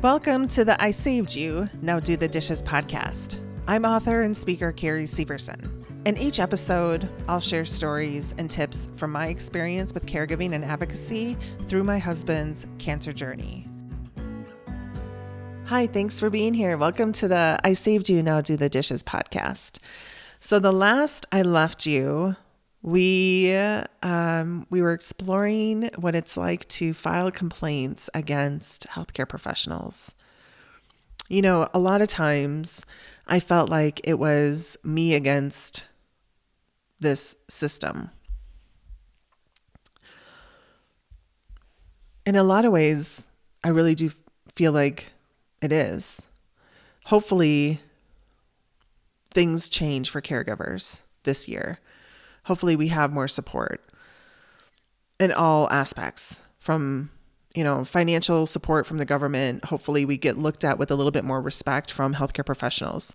Welcome to the I Saved You, Now Do the Dishes podcast. I'm author and speaker Carrie Severson. In each episode, I'll share stories and tips from my experience with caregiving and advocacy through my husband's cancer journey. Hi, thanks for being here. Welcome to the I Saved You, Now Do the Dishes podcast. So the last I left you, we were exploring what it's like to file complaints against healthcare professionals. You know, a lot of times I felt like it was me against this system. In a lot of ways, I really do feel like it is. Hopefully, things change for caregivers this year. Hopefully we have more support in all aspects, from, financial support from the government. Hopefully we get looked at with a little bit more respect from healthcare professionals.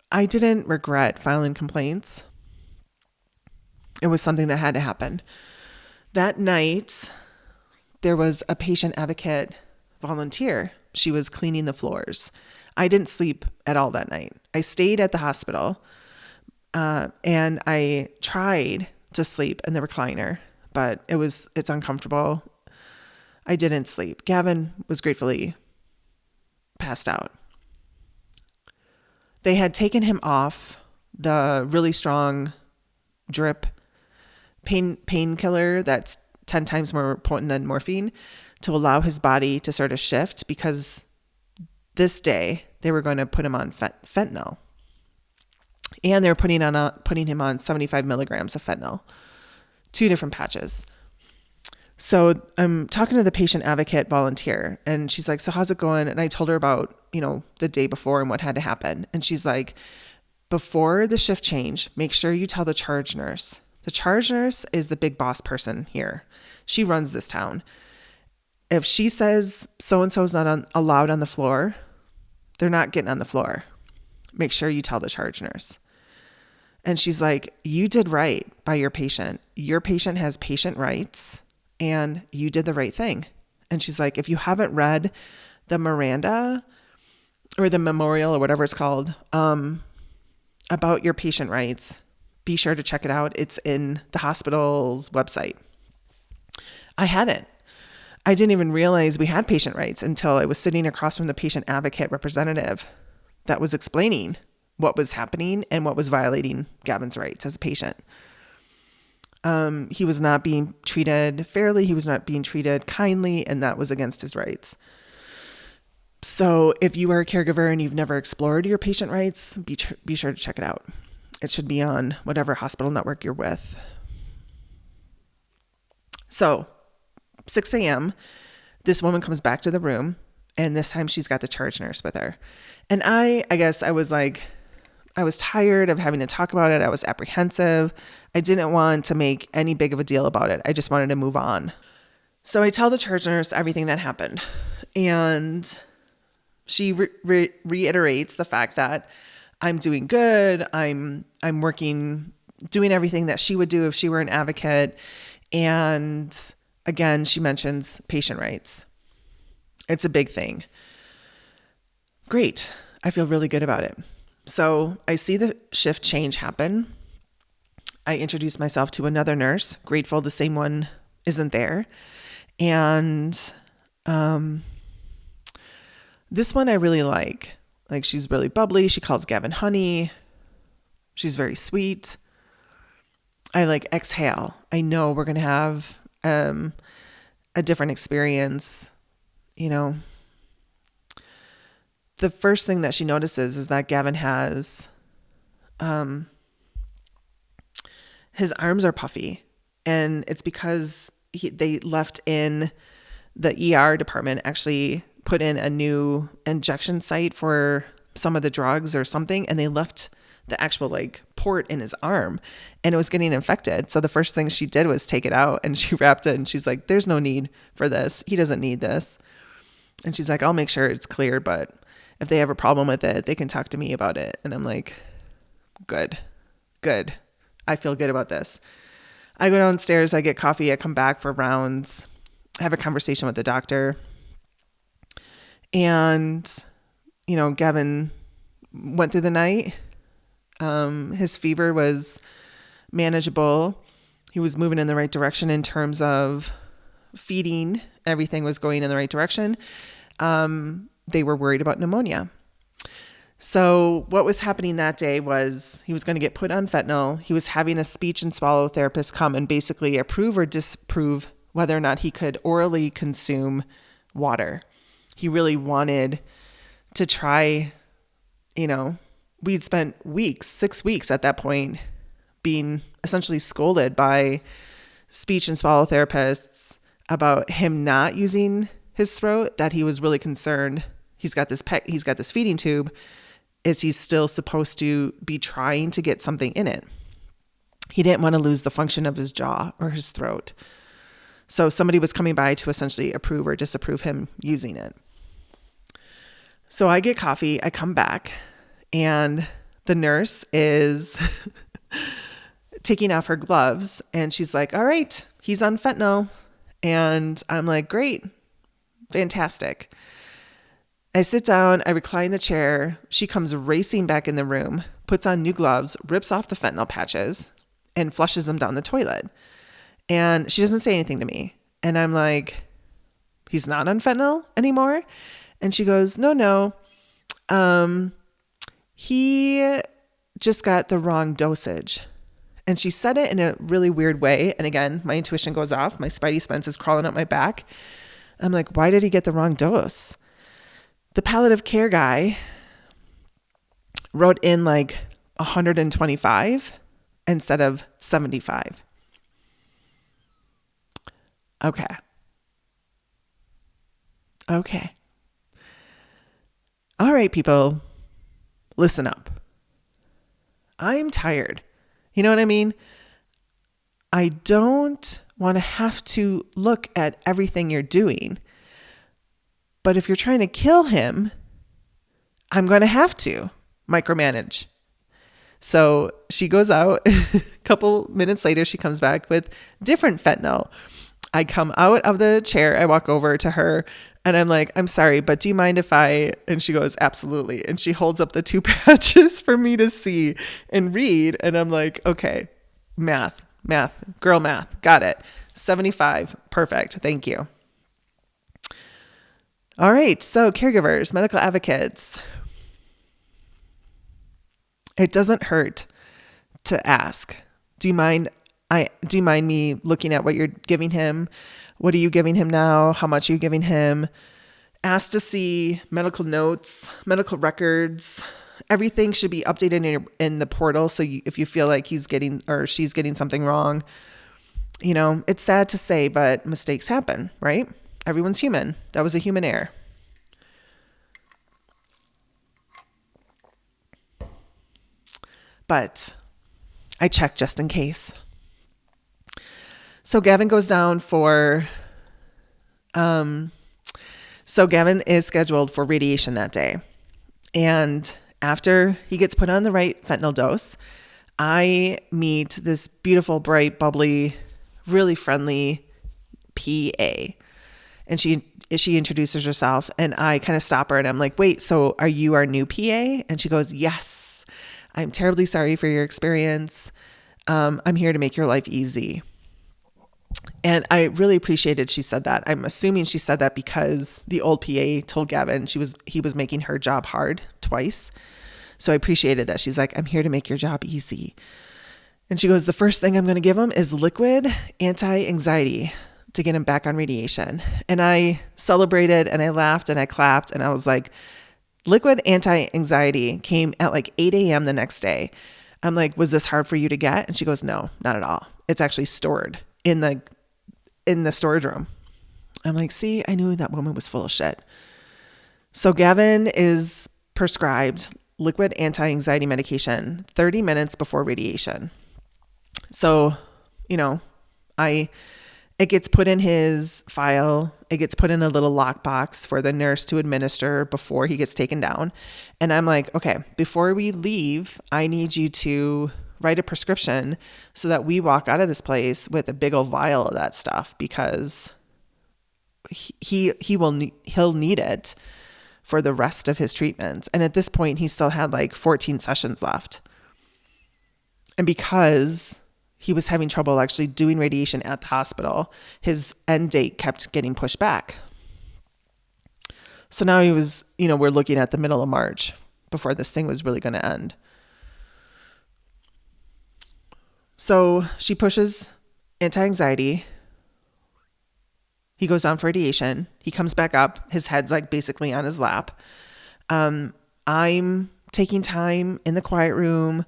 I didn't regret filing complaints. It was something that had to happen. That night, there was a patient advocate volunteer. She was cleaning the floors. I didn't sleep at all that night. I stayed at the hospital and I tried to sleep in the recliner, but it's uncomfortable. I didn't sleep. Gavin was gratefully passed out. They had taken him off the really strong drip painkiller that's 10 times more potent than morphine to allow his body to sort of shift, because this day they were going to put him on fentanyl, and they were putting him on 75 milligrams of fentanyl, 2 different patches. So I'm talking to the patient advocate volunteer, and she's like, "So how's it going?" And I told her about, the day before and what had to happen. And she's like, "Before the shift change, make sure you tell the charge nurse. The charge nurse is the big boss person here. She runs this town. If she says so-and-so is not allowed on the floor, they're not getting on the floor. Make sure you tell the charge nurse." And she's like, "You did right by your patient. Your patient has patient rights, and you did the right thing." And she's like, "If you haven't read the Miranda or the memorial or whatever it's called about your patient rights, be sure to check it out. It's in the hospital's website." I hadn't. I didn't even realize we had patient rights until I was sitting across from the patient advocate representative that was explaining what was happening and what was violating Gavin's rights as a patient. He was not being treated fairly. He was not being treated kindly, and that was against his rights. So if you are a caregiver and you've never explored your patient rights, be sure to check it out. It should be on whatever hospital network you're with. So 6 a.m., this woman comes back to the room, and this time she's got the charge nurse with her. And I guess I was tired of having to talk about it. I was apprehensive. I didn't want to make any big of a deal about it. I just wanted to move on. So I tell the charge nurse everything that happened. And she reiterates the fact that I'm doing good. I'm working, doing everything that she would do if she were an advocate. And again, she mentions patient rights. It's a big thing. Great. I feel really good about it. So I see the shift change happen. I introduce myself to another nurse, grateful the same one isn't there. And this one I really like. Like, she's really bubbly. She calls Gavin honey. She's very sweet. I exhale. I know we're going to have a different experience. The first thing that she notices is that Gavin has, his arms are puffy, and it's because they left in the ER department, actually put in a new injection site for some of the drugs or something, and they left the actual port in his arm, and it was getting infected. So the first thing she did was take it out, and she wrapped it, and she's like, "There's no need for this. He doesn't need this." And she's like, "I'll make sure it's clear, but if they have a problem with it, they can talk to me about it." And I'm like, good. I feel good about this. I go downstairs, I get coffee, I come back for rounds, I have a conversation with the doctor. And, Gavin went through the night. His fever was manageable. He was moving in the right direction in terms of feeding. Everything was going in the right direction. They were worried about pneumonia. So what was happening that day was he was going to get put on fentanyl. He was having a speech and swallow therapist come and basically approve or disapprove whether or not he could orally consume water. He really wanted to try, we'd spent 6 weeks at that point being essentially scolded by speech and swallow therapists about him not using his throat, that he was really concerned. He's got this feeding tube. Is he still supposed to be trying to get something in it? He didn't want to lose the function of his jaw or his throat. So somebody was coming by to essentially approve or disapprove him using it. So I get coffee, I come back, and the nurse is taking off her gloves, and she's like, all right, he's on fentanyl. And I'm like, great, fantastic. I sit down, I recline the chair. She comes racing back in the room, puts on new gloves, rips off the fentanyl patches, and flushes them down the toilet. And she doesn't say anything to me. And I'm like, he's not on fentanyl anymore? And she goes, no. He just got the wrong dosage. And she said it in a really weird way. And again, my intuition goes off. My spidey sense is crawling up my back. I'm like, why did he get the wrong dose? The palliative care guy wrote in like 125 instead of 75. Okay. All right, people, listen up. I'm tired. You know what I mean? I don't want to have to look at everything you're doing. But if you're trying to kill him, I'm going to have to micromanage. So she goes out. A couple minutes later, she comes back with different fentanyl. I come out of the chair. I walk over to her and I'm like, I'm sorry, but do you mind if I, and she goes, absolutely. And she holds up the 2 patches for me to see and read. And I'm like, okay, math, girl math. Got it. 75. Perfect. Thank you. All right. So caregivers, medical advocates, it doesn't hurt to ask, do you mind me looking at what you're giving him? What are you giving him now? How much are you giving him? Ask to see medical notes, medical records. Everything should be updated in the portal. So if you feel like he's getting or she's getting something wrong, it's sad to say, but mistakes happen, right? Everyone's human. That was a human error. But I checked just in case. So Gavin goes down Gavin is scheduled for radiation that day. And after he gets put on the right fentanyl dose, I meet this beautiful, bright, bubbly, really friendly PA. And she introduces herself and I kind of stop her and I'm like, wait, so are you our new PA? And she goes, yes, I'm terribly sorry for your experience. I'm here to make your life easy. And I really appreciated she said that. I'm assuming she said that because the old PA told Gavin he was making her job hard twice. So I appreciated that. She's like, I'm here to make your job easy. And she goes, the first thing I'm going to give him is liquid anti-anxiety to get him back on radiation. And I celebrated and I laughed and I clapped and I was like, liquid anti-anxiety came at like 8 a.m. the next day. I'm like, was this hard for you to get? And she goes, no, not at all. It's actually stored in the storage room. I'm like, see, I knew that woman was full of shit. So Gavin is prescribed liquid anti-anxiety medication 30 minutes before radiation. So, it gets put in his file. It gets put in a little lockbox for the nurse to administer before he gets taken down. And I'm like, okay, before we leave, I need you to write a prescription so that we walk out of this place with a big old vial of that stuff, because he'll need it for the rest of his treatments. And at this point, he still had like 14 sessions left. And because he was having trouble actually doing radiation at the hospital, his end date kept getting pushed back. So now we're looking at the middle of March before this thing was really going to end. So she pushes anti-anxiety. He goes down for radiation. He comes back up. His head's like basically on his lap. I'm taking time in the quiet room.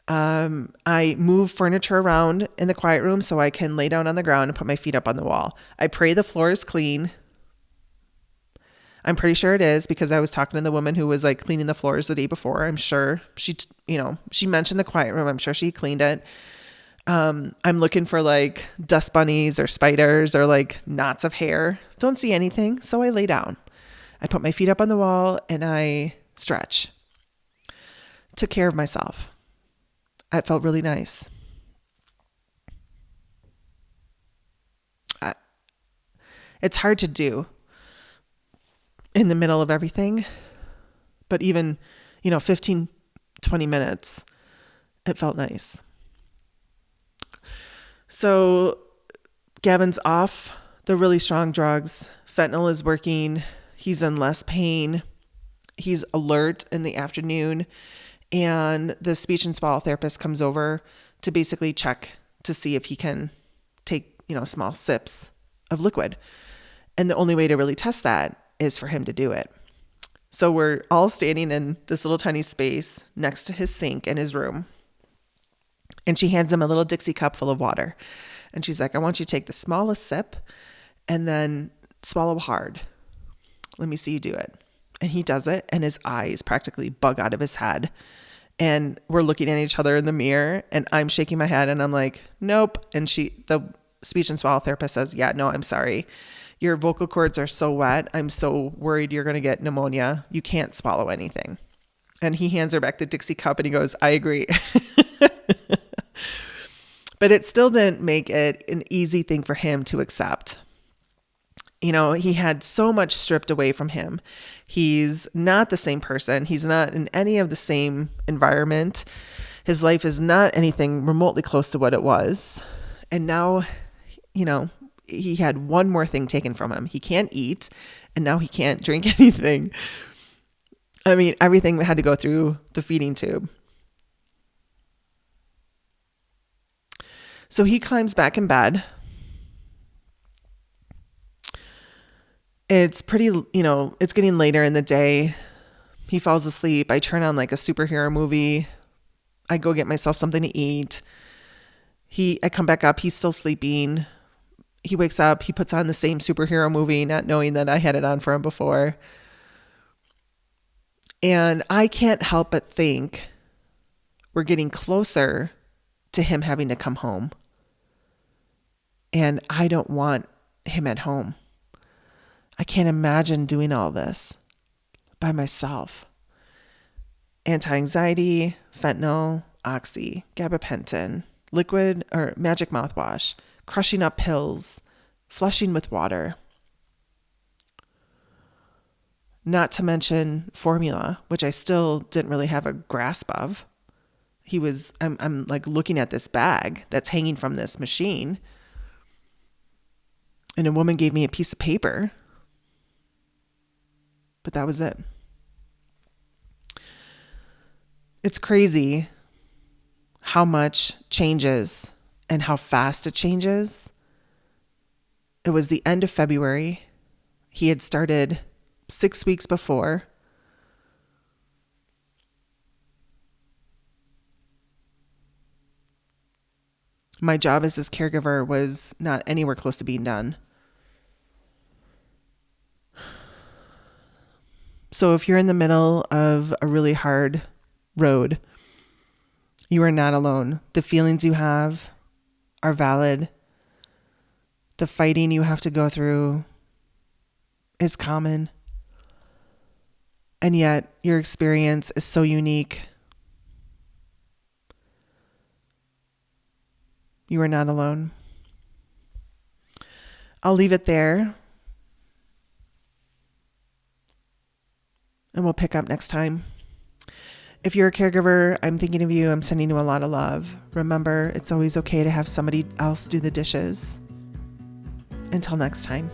I move furniture around in the quiet room so I can lay down on the ground and put my feet up on the wall. I pray the floor is clean. I'm pretty sure it is, because I was talking to the woman who was like cleaning the floors the day before. I'm sure she mentioned the quiet room. I'm sure she cleaned it. I'm looking for like dust bunnies or spiders or like knots of hair. Don't see anything. So I lay down. I put my feet up on the wall and I stretch. Took care of myself. It felt really nice. It's hard to do in the middle of everything, but even, 15, 20 minutes, it felt nice. So Gavin's off the really strong drugs. Fentanyl is working. He's in less pain. He's alert in the afternoon. And the speech and swallow therapist comes over to basically check to see if he can take, small sips of liquid. And the only way to really test that is for him to do it. So we're all standing in this little tiny space next to his sink in his room. And she hands him a little Dixie cup full of water. And she's like, I want you to take the smallest sip and then swallow hard. Let me see you do it. And he does it, and his eyes practically bug out of his head. And we're looking at each other in the mirror, and I'm shaking my head, and I'm like, nope. And the speech and swallow therapist says, yeah, no, I'm sorry. Your vocal cords are so wet. I'm so worried you're going to get pneumonia. You can't swallow anything. And he hands her back the Dixie cup, and he goes, I agree. But it still didn't make it an easy thing for him to accept. He had so much stripped away from him. He's not the same person. He's not in any of the same environment. His life is not anything remotely close to what it was. And now, he had one more thing taken from him. He can't eat, and now he can't drink anything. I mean, everything had to go through the feeding tube. So he climbs back in bed. It's pretty, it's getting later in the day. He falls asleep. I turn on like a superhero movie. I go get myself something to eat. I come back up. He's still sleeping. He wakes up. He puts on the same superhero movie, not knowing that I had it on for him before. And I can't help but think we're getting closer to him having to come home. And I don't want him at home. I can't imagine doing all this by myself. Anti-anxiety, fentanyl, oxy, gabapentin, liquid or magic mouthwash, crushing up pills, flushing with water. Not to mention formula, which I still didn't really have a grasp of. I'm like looking at this bag that's hanging from this machine. And a woman gave me a piece of paper. But that was it. It's crazy how much changes and how fast it changes. It was the end of February. He had started 6 weeks before. My job as his caregiver was not anywhere close to being done. So if you're in the middle of a really hard road, you are not alone. The feelings you have are valid. The fighting you have to go through is common. And yet your experience is so unique. You are not alone. I'll leave it there. And we'll pick up next time. If you're a caregiver, I'm thinking of you. I'm sending you a lot of love. Remember, it's always okay to have somebody else do the dishes. Until next time.